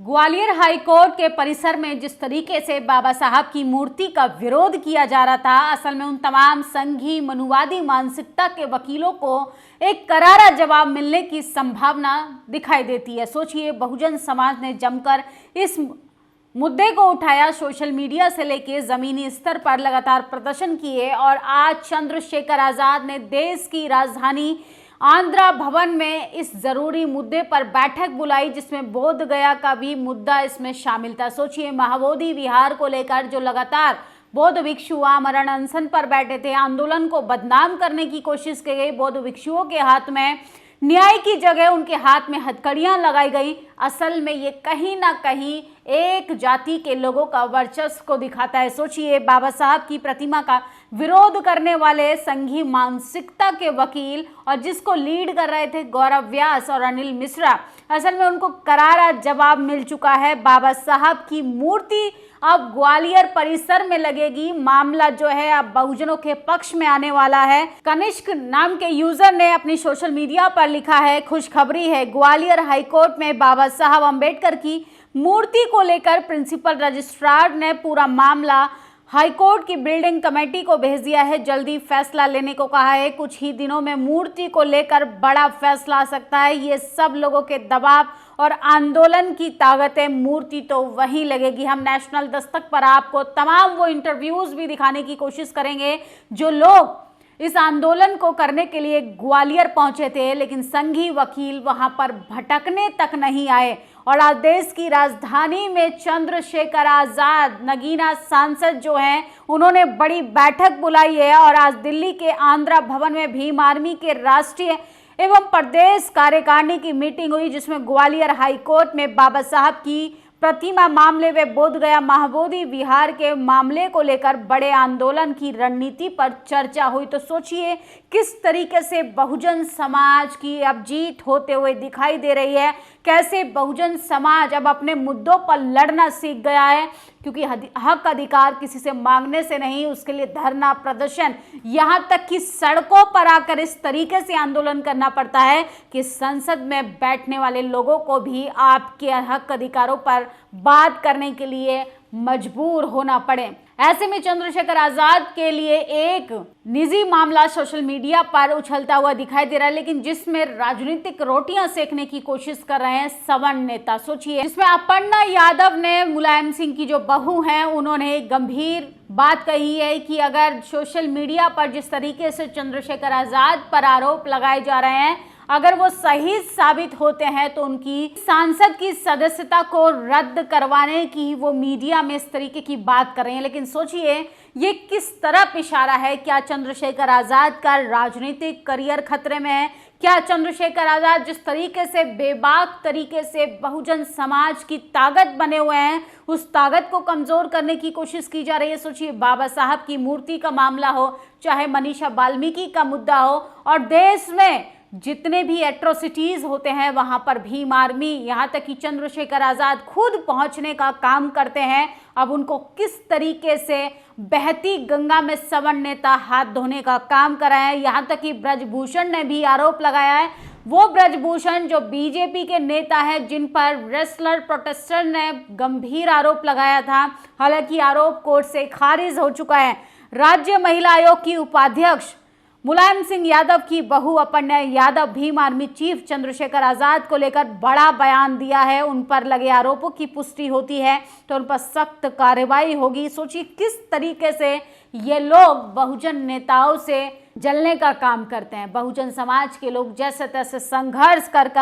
Gwalior high court के परिसर में जिस तरीके से बाबा साहब की मूर्ति का विरोध किया जा रहा था, असल में उन तमाम संघी मनुवादी मानसिकता के वकीलों को एक करारा जवाब मिलने की संभावना दिखाई देती है। सोचिए, बहुजन समाज ने जमकर इस मुद्दे को उठाया, सोशल मीडिया से लेकर जमीनी स्तर पर लगातार प्रदर्शन किए और आज चंद्रशेखर आजाद ने देश की राजधानी आंध्रा भवन में इस जरूरी मुद्दे पर बैठक बुलाई, जिसमें बोध गया का भी मुद्दा इसमें शामिल था। सोचिए, महाबोधि विहार को लेकर जो लगातार बौद्ध भिक्षु आमरण अनशन पर बैठे थे, आंदोलन को बदनाम करने की कोशिश की गई। बौद्ध भिक्षुओं के हाथ में न्याय की जगह उनके हाथ में हथकड़ियां लगाई गई। असल में ये कहीं ना कहीं एक जाति के लोगों का वर्चस्व को दिखाता है। सोचिए, बाबा साहब की प्रतिमा का विरोध करने वाले संघी मानसिकता के वकील और जिसको लीड कर रहे थे गौरव व्यास और अनिल मिश्रा, असल में उनको करारा जवाब मिल चुका है। बाबा साहब की मूर्ति अब ग्वालियर परिसर में लगेगी। मामला जो है अब बहुजनों के पक्ष में आने वाला है। कनिष्क नाम के यूजर ने अपनी सोशल मीडिया पर लिखा है, खुशखबरी है, ग्वालियर हाईकोर्ट में बाबा साहब अंबेडकर की मूर्ति को लेकर प्रिंसिपल रजिस्ट्रार ने पूरा मामला हाईकोर्ट की बिल्डिंग कमेटी को भेज दिया है। जल्दी फैसला लेने को कहा है। कुछ ही दिनों में मूर्ति को लेकर बड़ा फैसला आ सकता है। ये सब लोगों के दबाव और आंदोलन की ताकत है। मूर्ति तो वहीं लगेगी। हम नेशनल दस्तक पर आपको तमाम वो इंटरव्यूज भी दिखाने की कोशिश करेंगे जो लोग इस आंदोलन को करने के लिए ग्वालियर पहुंचे थे, लेकिन संघी वकील वहां पर भटकने तक नहीं आए। और आज देश की राजधानी में चंद्रशेखर आजाद नगीना सांसद जो हैं, उन्होंने बड़ी बैठक बुलाई है और आज दिल्ली के आंध्रा भवन में भीम आर्मी के राष्ट्रीय एवं प्रदेश कार्यकारिणी की मीटिंग हुई, जिसमें ग्वालियर हाईकोर्ट में बाबा साहब की प्रतिमा मामले व बोध गया महाबोधि विहार के मामले को लेकर बड़े आंदोलन की रणनीति पर चर्चा हुई। तो सोचिए किस तरीके से बहुजन समाज की अब जीत होते हुए दिखाई दे रही है, कैसे बहुजन समाज अब अपने मुद्दों पर लड़ना सीख गया है, क्योंकि हक अधिकार किसी से मांगने से नहीं, उसके लिए धरना प्रदर्शन, यहाँ तक कि सड़कों पर आकर इस तरीके से आंदोलन करना पड़ता है कि संसद में बैठने वाले लोगों को भी आपके हक अधिकारों पर बात करने के लिए मजबूर होना पड़े। ऐसे में चंद्रशेखर आजाद के लिए एक निजी मामला सोशल मीडिया पर उछलता हुआ दिखाई दे रहा है, लेकिन जिसमें राजनीतिक रोटियां सेकने की कोशिश कर रहे हैं सवर्ण नेता। सोचिए, जिसमें अपर्णा यादव ने मुलायम सिंह की जो बहू हैं, उन्होंने एक गंभीर बात कही है कि अगर सोशल मीडिया पर जिस तरीके से चंद्रशेखर आजाद पर आरोप लगाए जा रहे हैं, अगर वो सही साबित होते हैं तो उनकी सांसद की सदस्यता को रद्द करवाने की वो मीडिया में इस तरीके की बात कर रहे हैं। लेकिन सोचिए, ये किस तरफ इशारा है? क्या चंद्रशेखर आजाद का राजनीतिक करियर खतरे में है? क्या चंद्रशेखर आजाद जिस तरीके से बेबाक तरीके से बहुजन समाज की ताकत बने हुए हैं, उस ताकत को कमजोर करने की कोशिश की जा रही है। सोचिए, बाबा साहब की मूर्ति का मामला हो, चाहे मनीषा वाल्मीकि का मुद्दा हो, और देश में जितने भी एट्रोसिटीज होते हैं वहां पर भीम आर्मी, यहाँ तक कि चंद्रशेखर आजाद खुद पहुंचने का काम करते हैं। अब उनको किस तरीके से बहती गंगा में सवर्ण नेता हाथ धोने का काम कर रहे हैं। यहाँ तक कि ब्रजभूषण ने भी आरोप लगाया है, वो ब्रजभूषण जो बीजेपी के नेता है, जिन पर रेसलर प्रोटेस्टर ने गंभीर आरोप लगाया था। हालांकि आरोप कोर्ट से खारिज हो चुका है। राज्य महिला आयोग की उपाध्यक्ष मुलायम सिंह यादव की बहू अपर्णा यादव भीम आर्मी चीफ चंद्रशेखर आजाद को लेकर बड़ा बयान दिया है। उन पर लगे आरोपों की पुष्टि होती है तो उन पर सख्त कार्रवाई होगी। सोचिए किस तरीके से ये लोग बहुजन नेताओं से जलने का काम करते हैं। बहुजन समाज के लोग जैसे तैसे संघर्ष कर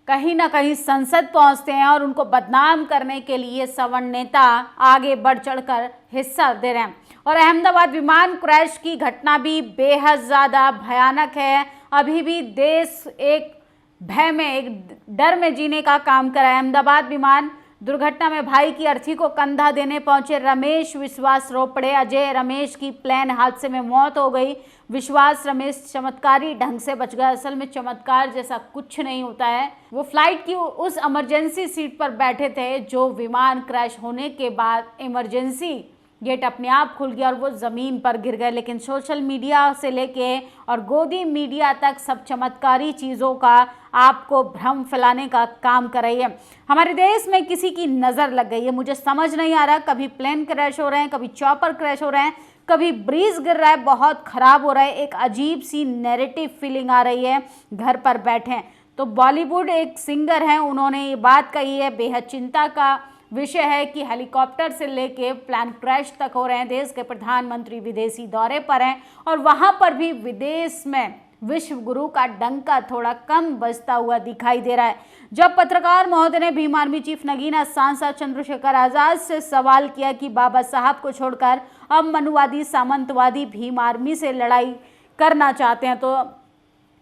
कहीं ना कहीं संसद पहुंचते हैं और उनको बदनाम करने के लिए सवर्ण नेता आगे बढ़ चढ़कर हिस्सा दे रहे हैं। और अहमदाबाद विमान क्रैश की घटना भी बेहद ज़्यादा भयानक है। अभी भी देश एक भय में, एक डर में जीने का काम कर रहा है। अहमदाबाद विमान दुर्घटना में भाई की अर्थी को कंधा देने पहुंचे रमेश विश्वास रोपड़े अजय रमेश की प्लेन हादसे में मौत हो गई। विश्वास रमेश चमत्कारी ढंग से बच गया। असल में चमत्कार जैसा कुछ नहीं होता है। वो फ्लाइट की उस इमरजेंसी सीट पर बैठे थे जो विमान क्रैश होने के बाद इमरजेंसी गेट अपने आप खुल गया और वो ज़मीन पर गिर गए। लेकिन सोशल मीडिया से लेके और गोदी मीडिया तक सब चमत्कारी चीज़ों का आपको भ्रम फैलाने का काम कर रही है। हमारे देश में किसी की नज़र लग गई है, मुझे समझ नहीं आ रहा, कभी प्लेन क्रैश हो रहे हैं, कभी चॉपर क्रैश हो रहे हैं, कभी ब्रीज गिर रहा है, बहुत ख़राब हो रहा है, एक अजीब सी नैरेटिव फीलिंग आ रही है घर पर बैठे। तो बॉलीवुड एक सिंगर हैं, उन्होंने ये बात कही है, बेहद चिंता का विषय है कि हेलीकॉप्टर से लेके प्लेन क्रैश तक हो रहे हैं। देश के प्रधानमंत्री विदेशी दौरे पर हैं और वहां पर भी विदेश में विश्व गुरु का डंका थोड़ा कम बजता हुआ दिखाई दे रहा है। जब पत्रकार महोदय ने भीम आर्मी चीफ नगीना सांसद चंद्रशेखर आजाद से सवाल किया कि बाबा साहब को छोड़कर अब मनुवादी सामंतवादी भीम आर्मी से लड़ाई करना चाहते हैं, तो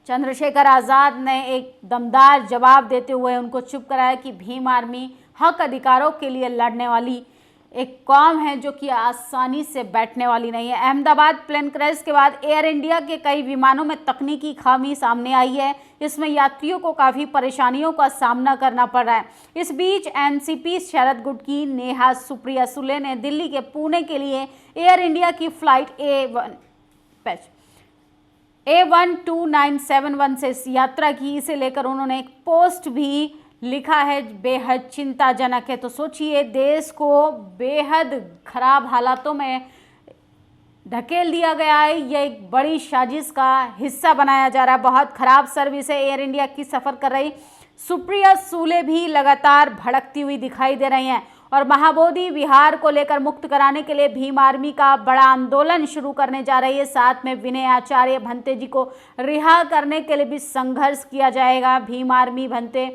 चंद्रशेखर आजाद ने एक दमदार जवाब देते हुए उनको चुप कराया कि भीम आर्मी हक अधिकारों के लिए लड़ने वाली एक कौम है जो कि आसानी से बैठने वाली नहीं है। अहमदाबाद प्लेन क्रैश के बाद एयर इंडिया के कई विमानों में तकनीकी खामी सामने आई है। इसमें यात्रियों को काफ़ी परेशानियों का सामना करना पड़ रहा है। इस बीच एनसीपी शरद गुट की नेहा सुप्रिया सुले ने दिल्ली के पुणे के लिए एयर इंडिया की फ्लाइट A12971 से यात्रा की। इसे लेकर उन्होंने एक पोस्ट भी लिखा है, बेहद चिंताजनक है। तो सोचिए, देश को बेहद खराब हालातों में ढकेल दिया गया है, यह एक बड़ी साजिश का हिस्सा बनाया जा रहा है। बहुत खराब सर्विस है एयर इंडिया की। सफ़र कर रही सुप्रिया सुले भी लगातार भड़कती हुई दिखाई दे रही हैं और महाबोधि विहार को लेकर मुक्त कराने के लिए भीम आर्मी का बड़ा आंदोलन शुरू करने जा रही है। साथ में विनय आचार्य भंते जी को रिहा करने के लिए भी संघर्ष किया जाएगा। भीम आर्मी भंते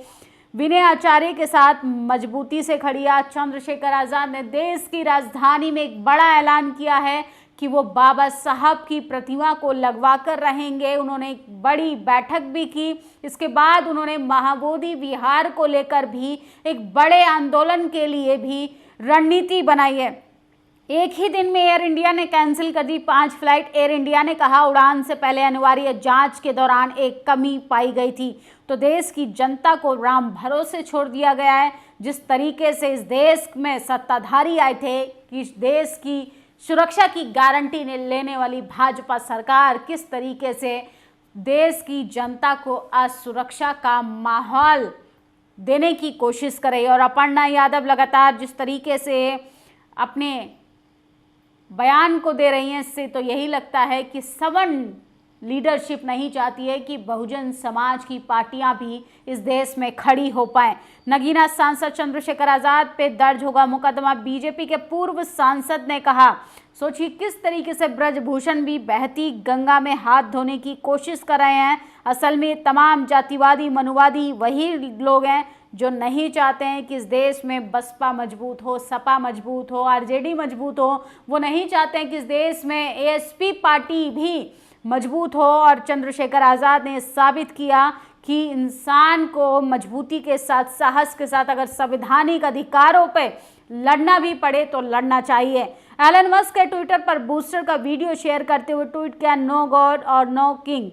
विनय आचार्य के साथ मजबूती से खड़ी है। चंद्रशेखर आजाद ने देश की राजधानी में एक बड़ा ऐलान किया है कि वो बाबा साहब की प्रतिमा को लगवा कर रहेंगे। उन्होंने एक बड़ी बैठक भी की। इसके बाद उन्होंने महाबोधि विहार को लेकर भी एक बड़े आंदोलन के लिए भी रणनीति बनाई है। एक ही दिन में एयर इंडिया ने कैंसिल कर दी 5 फ्लाइट। एयर इंडिया ने कहा उड़ान से पहले अनिवार्य जांच के दौरान एक कमी पाई गई थी। तो देश की जनता को राम भरोसे छोड़ दिया गया है। जिस तरीके से इस देश में सत्ताधारी आए थे कि इस देश की सुरक्षा की गारंटी लेने वाली भाजपा सरकार किस तरीके से देश की जनता को असुरक्षा का माहौल देने की कोशिश कर रही है। और अपर्णा यादव लगातार जिस तरीके से अपने बयान को दे रही हैं, इससे तो यही लगता है कि सवर्ण लीडरशिप नहीं चाहती है कि बहुजन समाज की पार्टियां भी इस देश में खड़ी हो पाएं। नगीना सांसद चंद्रशेखर आजाद पे दर्ज होगा मुकदमा। बीजेपी के पूर्व सांसद ने कहा, सोचिए किस तरीके से ब्रजभूषण भी बहती गंगा में हाथ धोने की कोशिश कर रहे हैं। असल में तमाम जातिवादी मनुवादी वही लोग हैं जो नहीं चाहते हैं कि इस देश में बसपा मजबूत हो, सपा मजबूत हो, आरजेडी मजबूत हो। वो नहीं चाहते हैं कि इस देश में एएसपी पार्टी भी मजबूत हो। और चंद्रशेखर आज़ाद ने साबित किया कि इंसान को मजबूती के साथ, साहस के साथ अगर संवैधानिक अधिकारों पे लड़ना भी पड़े तो लड़ना चाहिए। एलन मस्क के ट्विटर पर बूस्टर का वीडियो शेयर करते हुए ट्वीट किया, नो गॉड और नो किंग,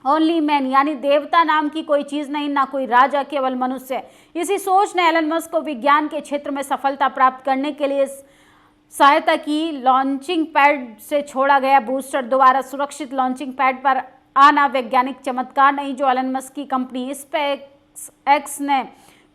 ओनली मैन, यानी देवता नाम की कोई चीज़ नहीं, ना कोई राजा, केवल मनुष्य। इसी सोच ने एलन मस्क को विज्ञान के क्षेत्र में सफलता प्राप्त करने के लिए सहायता की। लॉन्चिंग पैड से छोड़ा गया बूस्टर दोबारा सुरक्षित लॉन्चिंग पैड पर आना वैज्ञानिक चमत्कार नहीं जो एलन मस्क की कंपनी स्पेस एक्स ने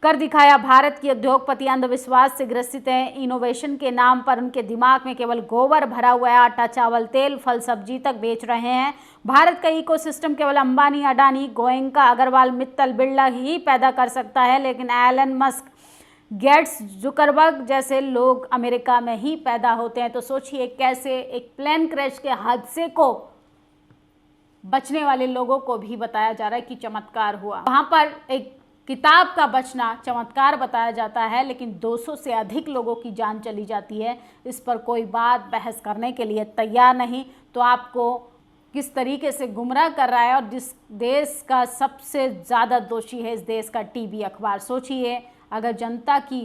कर दिखाया। भारत की उद्योगपति अंधविश्वास से ग्रसित हैं। इनोवेशन के नाम पर उनके दिमाग में केवल गोबर भरा हुआ है। आटा, चावल, तेल, फल, सब्जी तक बेच रहे हैं। भारत का इकोसिस्टम केवल अंबानी, अडानी, गोयंका, अग्रवाल, मित्तल, बिरला ही पैदा कर सकता है, लेकिन एलन मस्क, गेट्स, जुकरबर्ग जैसे लोग अमेरिका में ही पैदा होते हैं। तो सोचिए कैसे एक प्लेन क्रैश के हादसे को बचने वाले लोगों को भी बताया जा रहा है कि चमत्कार हुआ। वहाँ पर एक किताब का बचना चमत्कार बताया जाता है, लेकिन 200 से अधिक लोगों की जान चली जाती है। इस पर कोई बात बहस करने के लिए तैयार नहीं। तो आपको किस तरीके से गुमराह कर रहा है। और जिस देश का सबसे ज़्यादा दोषी है इस देश का टीवी अखबार। सोचिए अगर जनता की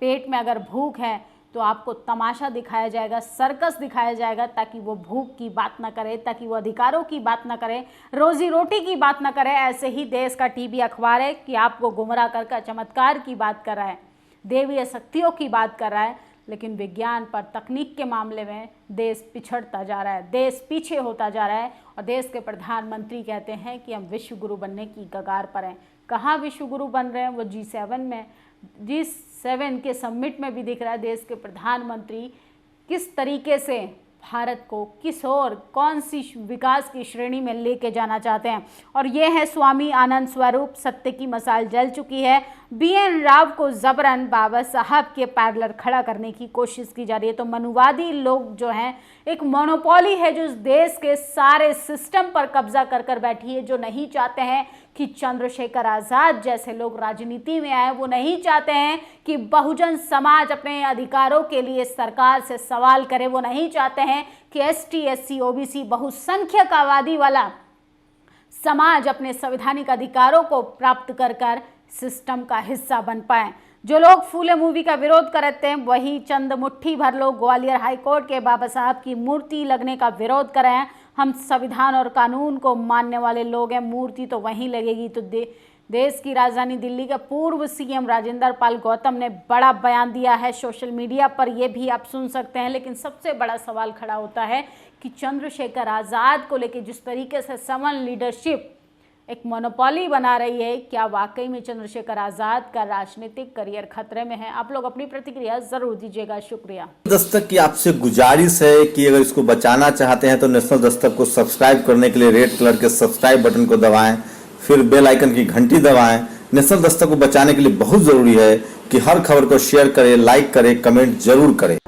पेट में अगर भूख है तो आपको तमाशा दिखाया जाएगा, सर्कस दिखाया जाएगा, ताकि वो भूख की बात ना करे, ताकि वो अधिकारों की बात ना करे, रोजी रोटी की बात ना करे। ऐसे ही देश का टीवी अखबार है कि आपको गुमराह कर चमत्कार की बात कर रहा है, देवीय शक्तियों की बात कर रहा है, लेकिन विज्ञान पर तकनीक के मामले में देश पिछड़ता जा रहा है, देश पीछे होता जा रहा है। और देश के प्रधानमंत्री कहते हैं कि हम विश्व गुरु बनने की कगार पर हैं। कहाँ विश्व गुरु बन रहे हैं? वो G7 के समिट में भी दिख रहा है। देश के प्रधानमंत्री किस तरीके से भारत को किस और कौन सी विकास की श्रेणी में लेके जाना चाहते हैं। और ये है स्वामी आनंद स्वरूप, सत्य की मसाल जल चुकी है। BN राव को जबरन बाबा साहब के पैरेलल खड़ा करने की कोशिश की जा रही है। तो मनुवादी लोग जो हैं, एक मोनोपोली है जो इस देश के सारे सिस्टम पर कब्जा कर कर बैठी है, जो नहीं चाहते हैं कि चंद्रशेखर आज़ाद जैसे लोग राजनीति में आए, वो नहीं चाहते हैं कि बहुजन समाज अपने अधिकारों के लिए सरकार से सवाल करे, वो नहीं चाहते हैं कि ST SC OBC बहुसंख्यक आबादी वाला समाज अपने संवैधानिक अधिकारों को प्राप्त कर कर सिस्टम का हिस्सा बन पाए। जो लोग फूले मूवी का विरोध करते हैं, वही चंद मुट्ठी भर लोग ग्वालियर हाईकोर्ट के बाबा साहब की मूर्ति लगने का विरोध कर रहे हैं। हम संविधान और कानून को मानने वाले लोग हैं, मूर्ति तो वहीं लगेगी। तो देश की राजधानी दिल्ली के पूर्व CM राजेंद्र पाल गौतम ने बड़ा बयान दिया है सोशल मीडिया पर, ये भी आप सुन सकते हैं। लेकिन सबसे बड़ा सवाल खड़ा होता है कि चंद्रशेखर आज़ाद को लेकर जिस तरीके से समन लीडरशिप एक मोनोपोली बना रही है, क्या वाकई में चंद्रशेखर आज़ाद का राजनीतिक करियर खतरे में है? आप लोग अपनी प्रतिक्रिया जरूर दीजिएगा। शुक्रिया। दस्तक की आपसे गुजारिश है कि अगर इसको बचाना चाहते हैं तो नेशनल दस्तक को सब्सक्राइब करने के लिए रेड कलर के सब्सक्राइब बटन को दबाएं, फिर बेल आइकन की घंटी दबाएं। नेशनल दस्तक को बचाने के लिए बहुत जरूरी है कि हर खबर को शेयर करें, लाइक करें, कमेंट जरूर करें।